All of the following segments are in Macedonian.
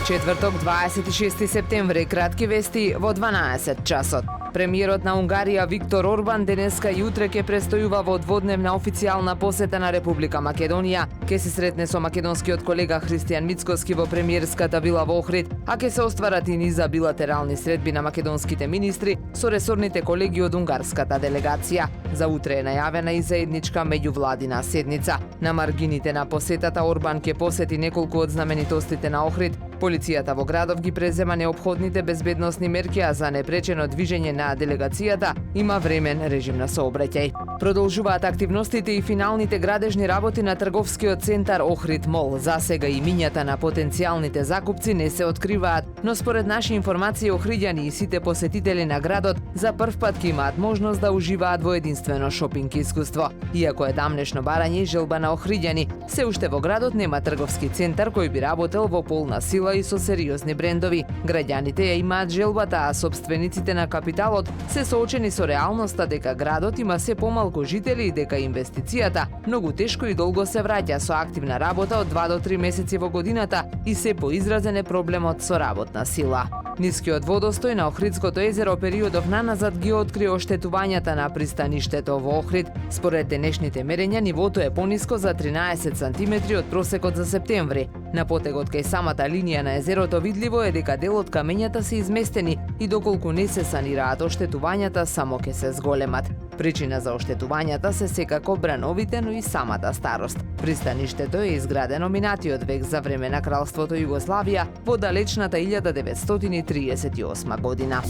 Четврток, 26 септември, кратки вести во 12 часот. Премиерот на Унгарија Виктор Орбан денеска и утре ќе престојува во дводневна официјална посета на Република Македонија. Ќе се сретне со македонскиот колега Христијан Мицкоски во премиерската вила во Охрид, а ќе се остварат и низа билатерални средби на македонските министри со ресорните колеги од унгарската делегација. За утре е најавена и заедничка меѓувладина седница. На маргините на посетата Орбан ќе посети неколку од знаменитостите на Охрид. Полицијата во градов ги презема неопходните безбедносни мерки, а за непречено движење на делегацијата има времен режим на сообраќај. Продолжуваат активностите и финалните градежни работи на трговскиот центар Охрид Мол. За сега имињата на потенцијалните закупци не се откриваат, но според наши информации охриѓани и сите посетители на градот за прв пат ќе имаат можност да уживаат во единствено шопинг искуство. Иако е дамнешно барање и желба на охриѓани, се уште во градот нема трговски центар кој би работел во полна сила и со сериозни брендови. Граѓаните ја имаат желбата, а собствениците на капиталот се соочени со реалноста дека градот има се помалку жители и дека инвестицијата многу тешко и долго се враќа со активна работа од 2 до 3 месеци во годината и се поизразен е проблемот со работна сила. Нискиот водостој на Охридското езеро периодов наназад ги откри оштетувањата на пристаништето во Охрид. Според денешните мерења, нивото е пониско за 13 сантиметри од просекот за септември. На потегот кај самата линија на езерото видливо е дека дел од камењата се изместени и доколку не се санираат оштетувањата, само ќе се зголемат. Причина за оштетувањата се секако брановите, но и самата старост. Пристаништето е изградено минатиот век за време на Кралството Југославија во далечната 1938 година.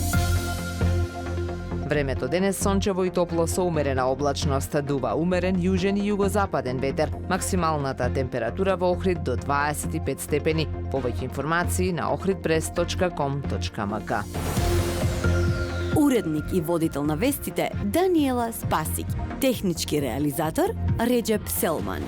Времето денес сончево и топло со умерена облачност, дува умерен јужен и југозападен ветер. Максималната температура во Охрид до 25 степени. Повеќе информации на ohridpress.com.mk. Уредник и водител на вестите Даниела Спасик. Технички реализатор Реджеп Селман.